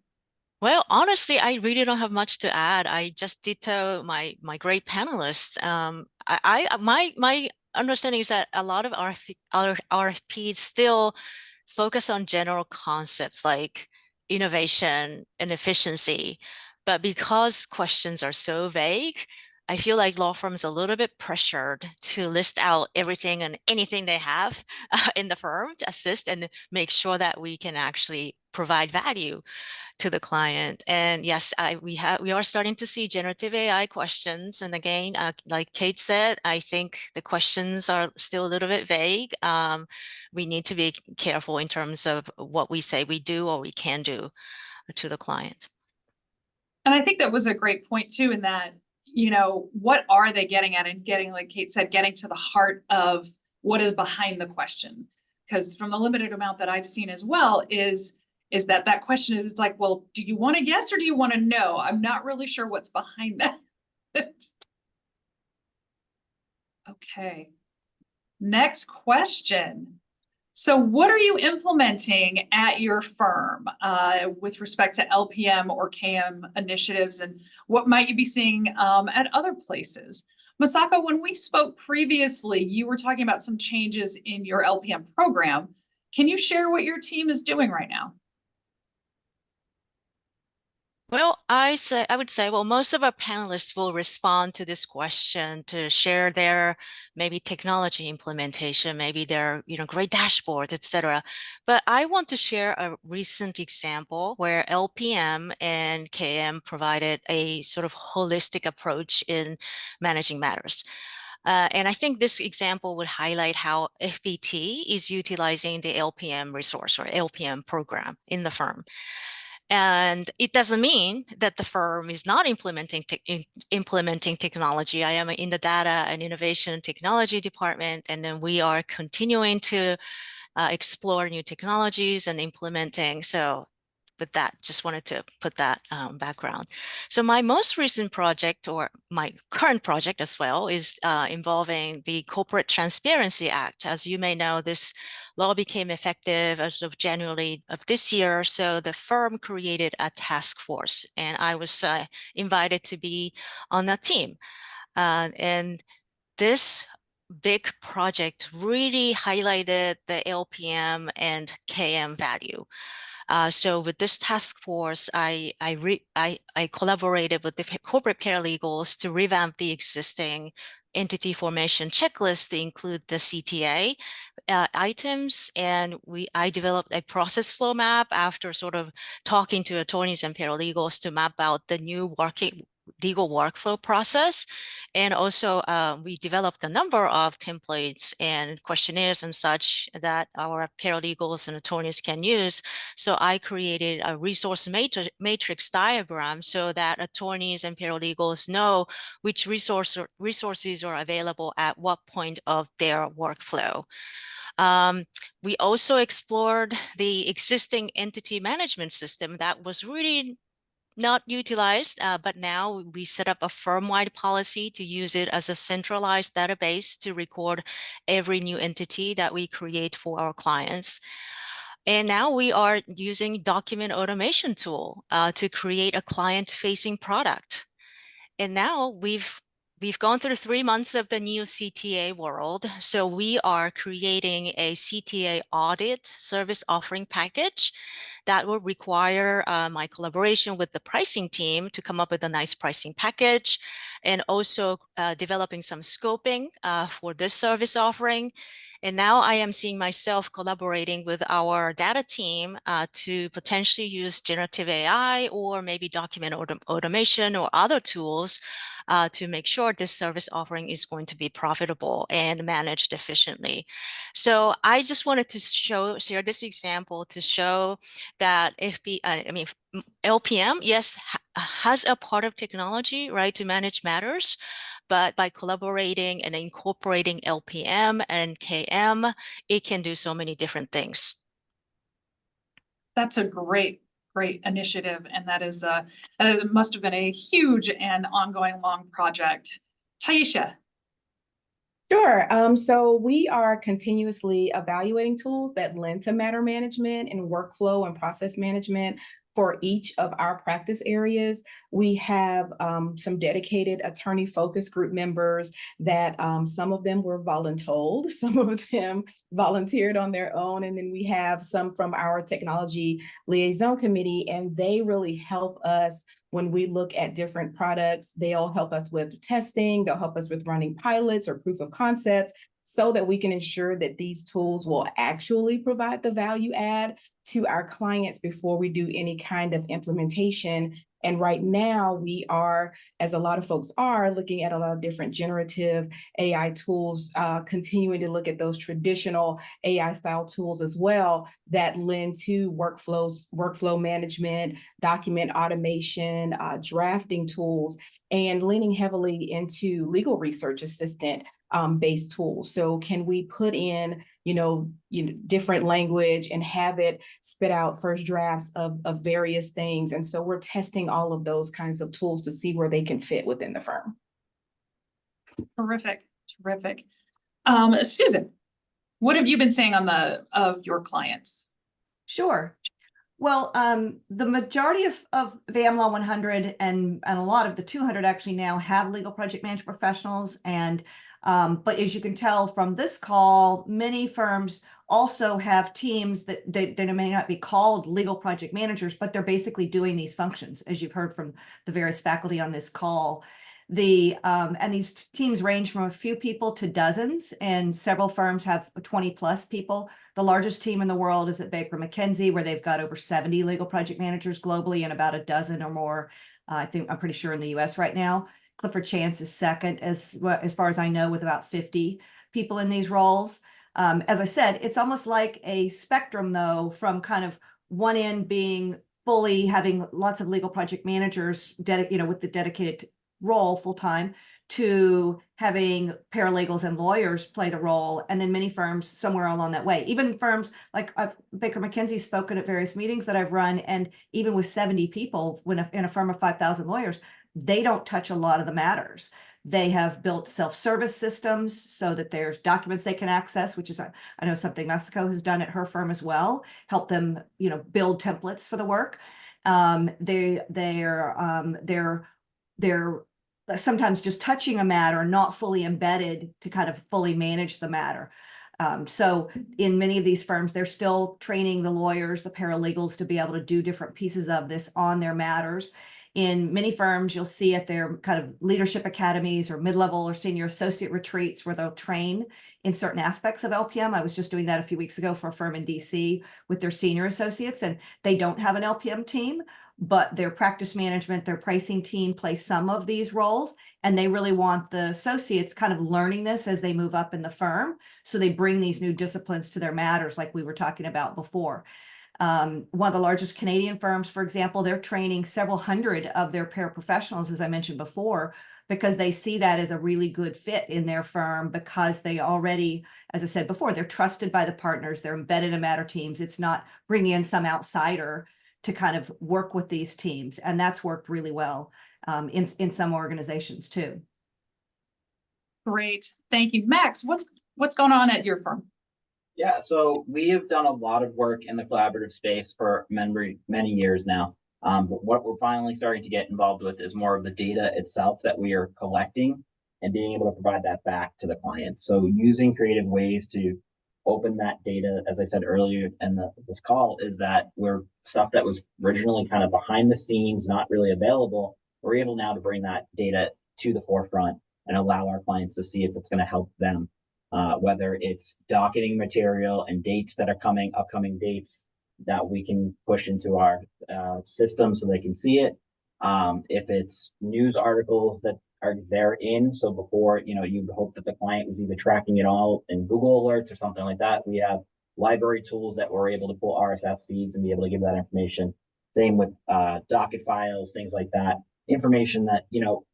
[SPEAKER 5] Well, honestly, I really don't have much to add. I just ditto my great panelists. My understanding is that a lot of RFPs still focus on general concepts like innovation and efficiency, but because questions are so vague, I feel like law firms are a little bit pressured to list out everything and anything they have in the firm to assist and make sure that we can actually provide value to the client. And yes, we are starting to see generative AI questions. And again, like Kate said, I think the questions are still a little bit vague. We need to be careful in terms of what we say we do or we can do to the client.
[SPEAKER 2] And I think that was a great point too, in that, what are they getting at, and getting, like Kate said, getting to the heart of what is behind the question. Because from the limited amount that I've seen as well is that question is like, well, do you want to guess or do you want to know? I'm not really sure what's behind that. Okay. Next question. So what are you implementing at your firm with respect to LPM or KM initiatives, and what might you be seeing at other places? Masako, when we spoke previously, you were talking about some changes in your LPM program. Can you share what your team is doing right now?
[SPEAKER 5] Well, I would say, well, most of our panelists will respond to this question to share their maybe technology implementation, maybe their great dashboards, etc. But I want to share a recent example where LPM and KM provided a sort of holistic approach in managing matters. And I think this example would highlight how FPT is utilizing the LPM resource or LPM program in the firm. And it doesn't mean that the firm is not implementing technology. I am in the data and innovation technology department, and then we are continuing to explore new technologies and implementing. So with that, just wanted to put that background. So my most recent project, or my current project as well, is involving the Corporate Transparency Act. As you may know, this law became effective as of January of this year. So the firm created a task force, and I was invited to be on that team. And this big project really highlighted the LPM and KM value. So with this task force, I collaborated with the corporate paralegals to revamp the existing entity formation checklist to include the CTA items, and I developed a process flow map after sort of talking to attorneys and paralegals to map out the new legal workflow process. And also we developed a number of templates and questionnaires and such that our paralegals and attorneys can use. So I created a resource matrix diagram so that attorneys and paralegals know which resources are available at what point of their workflow. We also explored the existing entity management system that was really not utilized, but now we set up a firm-wide policy to use it as a centralized database to record every new entity that we create for our clients. And now we are using document automation tool to create a client-facing product. And now we've gone through 3 months of the new CTA world. So we are creating a CTA audit service offering package that will require my collaboration with the pricing team to come up with a nice pricing package, and also developing some scoping for this service offering. And now I am seeing myself collaborating with our data team to potentially use generative AI or maybe document automation or other tools to make sure this service offering is going to be profitable and managed efficiently. So I just wanted to share this example to show that LPM, yes, has a part of technology, right, to manage matters, but by collaborating and incorporating LPM and KM, it can do so many different things.
[SPEAKER 2] That's a great initiative, and that must have been a huge and ongoing long project. Taiesha.
[SPEAKER 3] Sure. So we are continuously evaluating tools that lend to matter management and workflow and process management for each of our practice areas. We have some dedicated attorney focus group members that some of them were voluntold, some of them volunteered on their own. And then we have some from our technology liaison committee, and they really help us when we look at different products. They'll help us with testing, they'll help us with running pilots or proof of concepts so that we can ensure that these tools will actually provide the value add to our clients before we do any kind of implementation. And right now we are, as a lot of folks are, looking at a lot of different generative AI tools, continuing to look at those traditional AI style tools as well that lend to workflow management, document automation, drafting tools, and leaning heavily into legal research assistant based tools. So can we put in, different language and have it spit out first drafts of various things? And so we're testing all of those kinds of tools to see where they can fit within the firm.
[SPEAKER 2] Terrific. Susan, what have you been seeing of your clients?
[SPEAKER 6] Sure. Well, the majority of the AmLaw 100 and a lot of the 200 actually now have legal project management professionals. And but as you can tell from this call, many firms also have teams that they may not be called legal project managers, but they're basically doing these functions, as you've heard from the various faculty on this call. And these teams range from a few people to dozens, and several firms have 20 plus people. The largest team in the world is at Baker McKenzie, where they've got over 70 legal project managers globally and about a dozen or more, I'm pretty sure in the US right now. Clifford Chance is second, as far as I know, with about 50 people in these roles. As I said, it's almost like a spectrum, though, from kind of one end being fully having lots of legal project managers, with the dedicated role full time, to having paralegals and lawyers play the role, and then many firms somewhere along that way. Even firms like Baker McKenzie's spoken at various meetings that I've run, and even with 70 people, in a firm of 5,000 lawyers, they don't touch a lot of the matters. They have built self-service systems so that there's documents they can access, which is, I know, something Masako has done at her firm as well, help them, build templates for the work. They're sometimes just touching a matter, not fully embedded to kind of fully manage the matter. So in many of these firms, they're still training the lawyers, the paralegals to be able to do different pieces of this on their matters. In many firms, you'll see at their kind of leadership academies or mid-level or senior associate retreats where they'll train in certain aspects of LPM. I was just doing that a few weeks ago for a firm in DC with their senior associates, and they don't have an LPM team, but their practice management, their pricing team plays some of these roles, and they really want the associates kind of learning this as they move up in the firm. So they bring these new disciplines to their matters like we were talking about before. One of the largest Canadian firms, for example, they're training several hundred of their paraprofessionals, as I mentioned before, because they see that as a really good fit in their firm because they already, as I said before, they're trusted by the partners, they're embedded in matter teams. It's not bringing in some outsider to kind of work with these teams. And that's worked really well in some organizations too.
[SPEAKER 2] Great, thank you. Max, what's going on at your firm?
[SPEAKER 4] Yeah, so we have done a lot of work in the collaborative space for many years now. But what we're finally starting to get involved with is more of the data itself that we are collecting and being able to provide that back to the client. So using creative ways to open that data, as I said earlier in this call, is that we're stuff that was originally kind of behind the scenes, not really available. We're able now to bring that data to the forefront and allow our clients to see if it's going to help them. Whether it's docketing material and dates that are upcoming dates that we can push into our system so they can see it. If it's news articles that are therein, so before, you hope that the client was either tracking it all in Google alerts or something like that. We have library tools that we're able to pull RSS feeds and be able to give that information. Same with docket files, things like that. Information that,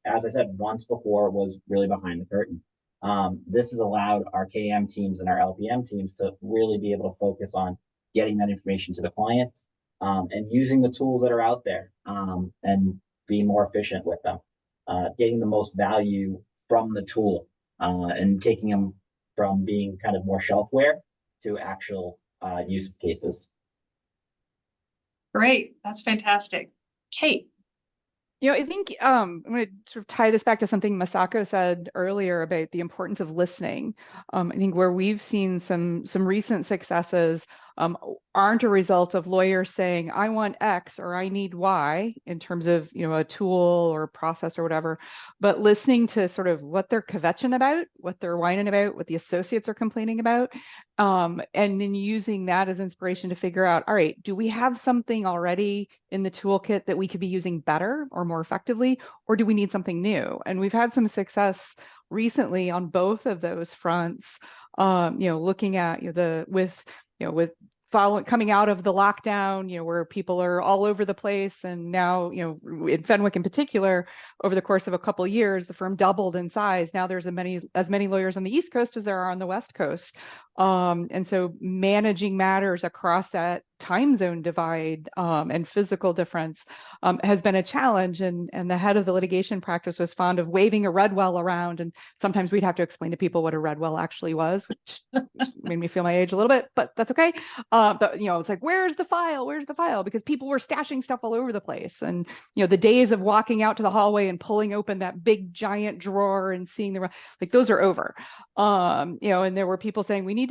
[SPEAKER 4] as I said once before, was really behind the curtain. This has allowed our KM teams and our LPM teams to really be able to focus on getting that information to the client and using the tools that are out there and being more efficient with them, getting the most value from the tool and taking them from being kind of more shelfware to actual use cases.
[SPEAKER 2] Great, that's fantastic. Kate.
[SPEAKER 7] I think I'm going to sort of tie this back to something Masako said earlier about the importance of listening. I think where we've seen some recent successes aren't a result of lawyers saying, I want X or I need Y in terms of, a tool or a process or whatever, but listening to sort of what they're kvetching about, what they're whining about, what the associates are complaining about, and then using that as inspiration to figure out, all right, do we have something already in the toolkit that we could be using better or more effectively, or do we need something new? And we've had some success recently on both of those fronts, looking at with coming out of the lockdown, where people are all over the place. And now, in Fenwick in particular, over the course of a couple of years, the firm doubled in size. Now there's as many lawyers on the East Coast as there are on the West Coast. And so managing matters across that time zone divide and physical difference has been a challenge. And the head of the litigation practice was fond of waving a Redwell around. And sometimes we'd have to explain to people what a Redwell actually was, which made me feel my age a little bit, but that's okay. But it's like, where's the file? Where's the file? Because people were stashing stuff all over the place. And, the days of walking out to the hallway and pulling open that big giant drawer and seeing those are over. And there were people saying, we need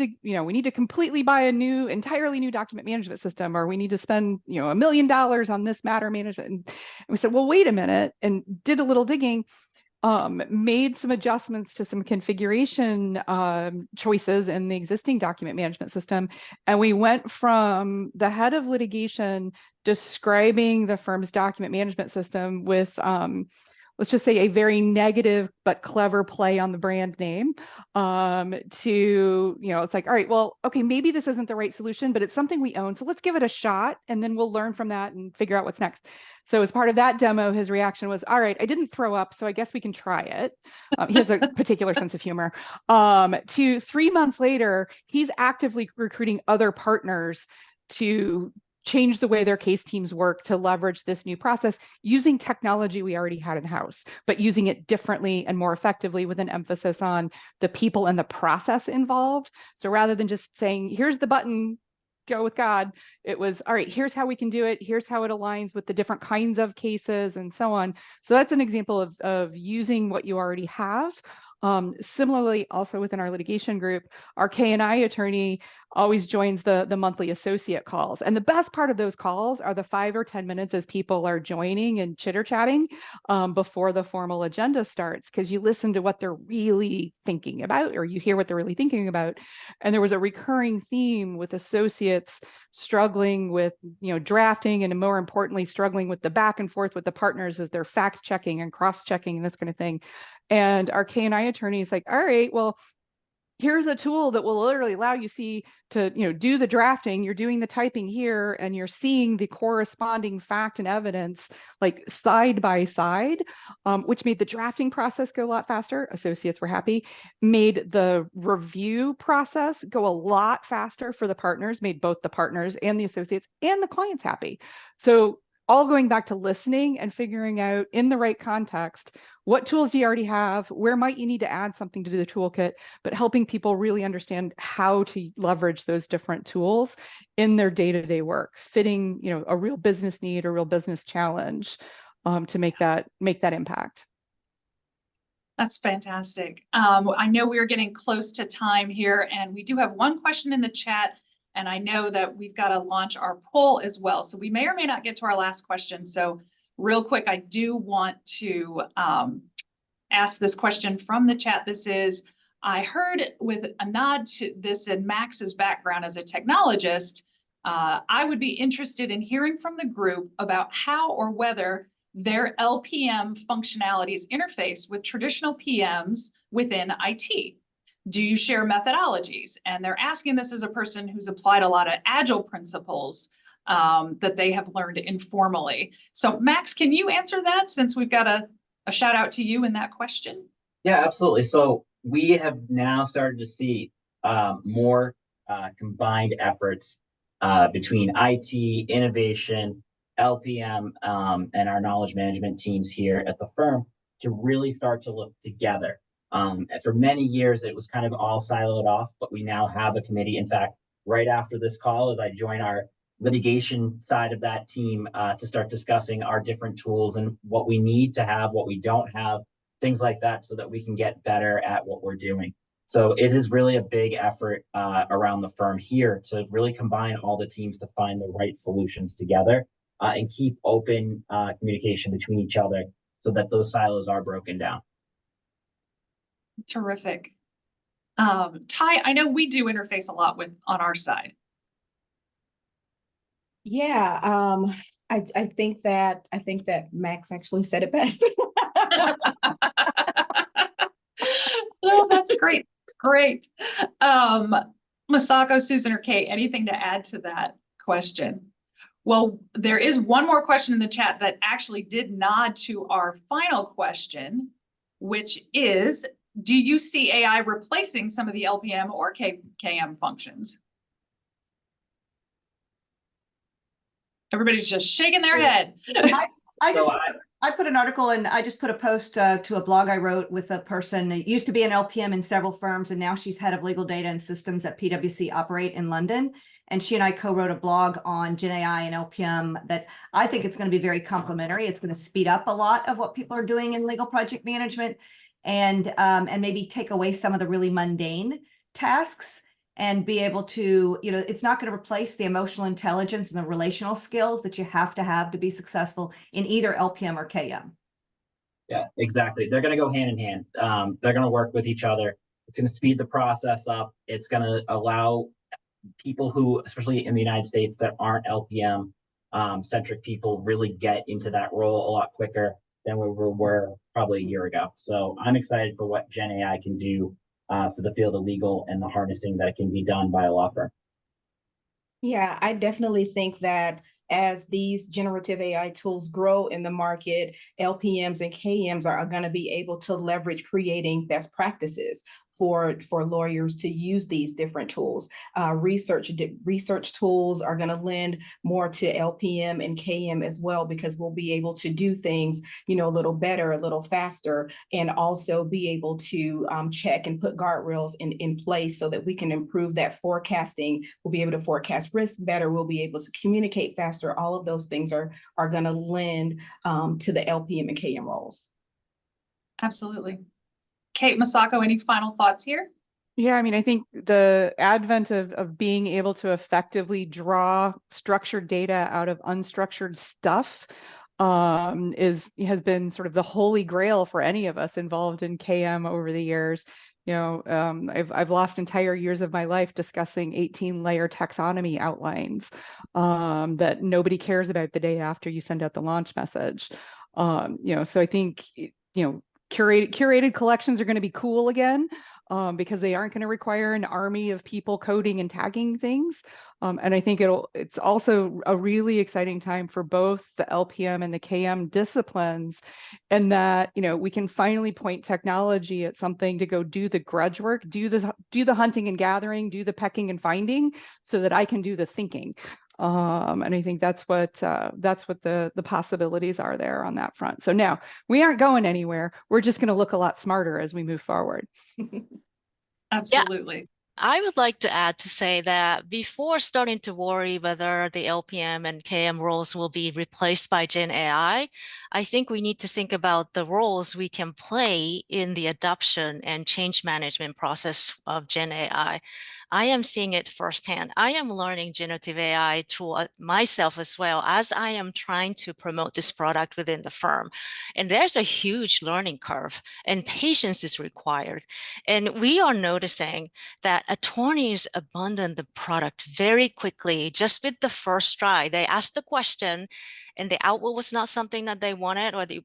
[SPEAKER 7] to completely buy entirely new document management system, or we need to spend, $1 million on this matter management. And we said, well, wait a minute, and did a little digging. Made some adjustments to some configuration choices in the existing document management system. And we went from the head of litigation describing the firm's document management system with, let's just say, a very negative but clever play on the brand name to, it's like, all right, well, okay, maybe this isn't the right solution, but it's something we own. So let's give it a shot, and then we'll learn from that and figure out what's next. So as part of that demo, his reaction was, all right, I didn't throw up, so I guess we can try it. He has a particular sense of humor. 3 months later, he's actively recruiting other partners to change the way their case teams work to leverage this new process using technology we already had in-house, but using it differently and more effectively with an emphasis on the people and the process involved. So rather than just saying, here's the button, go with God, it was, all right, here's how we can do it. Here's how it aligns with the different kinds of cases and so on. So that's an example of using what you already have Similarly, also within our litigation group, our K&I attorney always joins the monthly associate calls. And the best part of those calls are the 5 or 10 minutes as people are joining and chitter-chatting before the formal agenda starts, because you listen to what they're really thinking about, or you hear what they're really thinking about. And there was a recurring theme with associates struggling with, drafting, and more importantly, struggling with the back and forth with the partners as they're fact checking and cross checking and this kind of thing. And our K&I attorney is like, all right, well, here's a tool that will literally allow you to do the drafting. You're doing the typing here, and you're seeing the corresponding fact and evidence like side by side, which made the drafting process go a lot faster. Associates were happy. Made the review process go a lot faster for the partners. Made both the partners and the associates and the clients happy. So all going back to listening and figuring out in the right context, what tools do you already have? Where might you need to add something to the toolkit? But helping people really understand how to leverage those different tools in their day-to-day work, fitting, a real business need or real business challenge to make that impact.
[SPEAKER 2] That's fantastic. I know we are getting close to time here, and we do have one question in the chat. And I know that we've got to launch our poll as well. So we may or may not get to our last question. So real quick, I do want to ask this question from the chat. This is, I heard with a nod to this and Max's background as a technologist, I would be interested in hearing from the group about how or whether their LPM functionalities interface with traditional PMs within IT. Do you share methodologies? And they're asking this as a person who's applied a lot of agile principles that they have learned informally. So Max, can you answer that, since we've got a shout out to you in that question?
[SPEAKER 4] Yeah, absolutely. So we have now started to see more combined efforts between IT, innovation, LPM, and our knowledge management teams here at the firm to really start to look together. For many years, it was kind of all siloed off, but we now have a committee. In fact, right after this call, as I join our litigation side of that team to start discussing our different tools and what we need to have, what we don't have, things like that, so that we can get better at what we're doing. So it is really a big effort around the firm here to really combine all the teams to find the right solutions together and keep open communication between each other so that those silos are broken down.
[SPEAKER 2] Terrific. Ty, I know we do interface a lot on our side.
[SPEAKER 3] Yeah, I think that Max actually said it best.
[SPEAKER 2] Well, that's great. That's great. Masako, Susan, or Kate, anything to add to that question? Well, there is one more question in the chat that actually did nod to our final question, which is, do you see AI replacing some of the LPM or KM functions? Everybody's just shaking their head.
[SPEAKER 6] I put an article, and I just put a post to a blog I wrote with a person that used to be an LPM in several firms, and now she's head of legal data and systems at PwC Operate in London. And she and I co-wrote a blog on Gen AI and LPM that I think it's going to be very complementary. It's going to speed up a lot of what people are doing in legal project management, and maybe take away some of the really mundane tasks, and be able to, it's not going to replace the emotional intelligence and the relational skills that you have to be successful in either LPM or KM.
[SPEAKER 4] Yeah, exactly. They're going to go hand in hand. They're going to work with each other. It's going to speed the process up. It's going to allow people who, especially in the United States, that aren't LPM centric people, really get into that role a lot quicker than we were probably a year ago. So I'm excited for what Gen AI can do for the field of legal and the harnessing that can be done by a law firm.
[SPEAKER 3] Yeah, I definitely think that as these generative AI tools grow in the market, LPMs and KMs are going to be able to leverage creating best practices for lawyers to use these different tools. Research tools are going to lend more to LPM and KM as well, because we'll be able to do things, a little better, a little faster, and also be able to check and put guardrails in place so that we can improve that forecasting. We'll be able to forecast risk better. We'll be able to communicate faster. All of those things are going to lend to the LPM and KM roles.
[SPEAKER 2] Absolutely. Kate, Masako, any final thoughts here?
[SPEAKER 7] Yeah, I mean, I think the advent of being able to effectively draw structured data out of unstructured stuff has been sort of the holy grail for any of us involved in KM over the years. You know, I've lost entire years of my life discussing 18-layer taxonomy outlines that nobody cares about the day after you send out the launch message. You know, so I think, you know, curated collections are going to be cool again. Because they aren't going to require an army of people coding and tagging things. And I think it's also a really exciting time for both the LPM and the KM disciplines, and that, you know, we can finally point technology at something to go do the grudge work, do the hunting and gathering, do the pecking and finding, so that I can do the thinking. And I think that's what the possibilities are there on that front. So now we aren't going anywhere. We're just going to look a lot smarter as we move forward.
[SPEAKER 2] Absolutely.
[SPEAKER 5] I would like to add to say that before starting to worry whether the LPM and KM roles will be replaced by Gen AI, I think we need to think about the roles we can play in the adoption and change management process of Gen AI. I am seeing it firsthand. I am learning generative AI through myself as well as I am trying to promote this product within the firm. And there's a huge learning curve, and patience is required. And we are noticing that attorneys abandon the product very quickly, just with the first try. They asked the question and the output was not something that they wanted, or the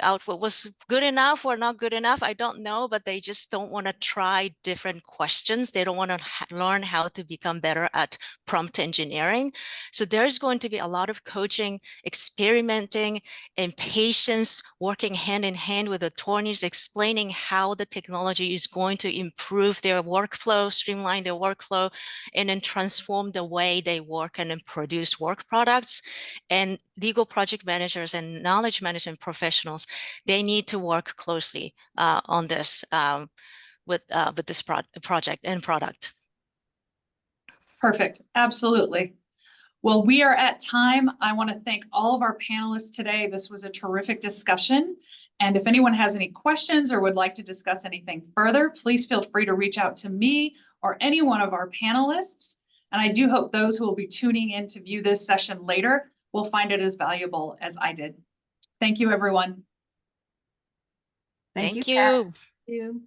[SPEAKER 5] output was good enough or not good enough. I don't know, but they just don't want to try different questions. They don't want to learn how to become better at prompt engineering. So there's going to be a lot of coaching, experimenting, and patience, working hand in hand with attorneys, explaining how the technology is going to improve their workflow, streamline their workflow, and then transform the way they work and then produce work products. And legal project managers and knowledge management professionals, they need to work closely on this with this project and product.
[SPEAKER 2] Perfect. Absolutely. Well, we are at time. I want to thank all of our panelists today. This was a terrific discussion. And if anyone has any questions or would like to discuss anything further, please feel free to reach out to me or any one of our panelists. And I do hope those who will be tuning in to view this session later will find it as valuable as I did. Thank you, everyone.
[SPEAKER 6] Thank you.
[SPEAKER 5] Thank you.
[SPEAKER 3] You.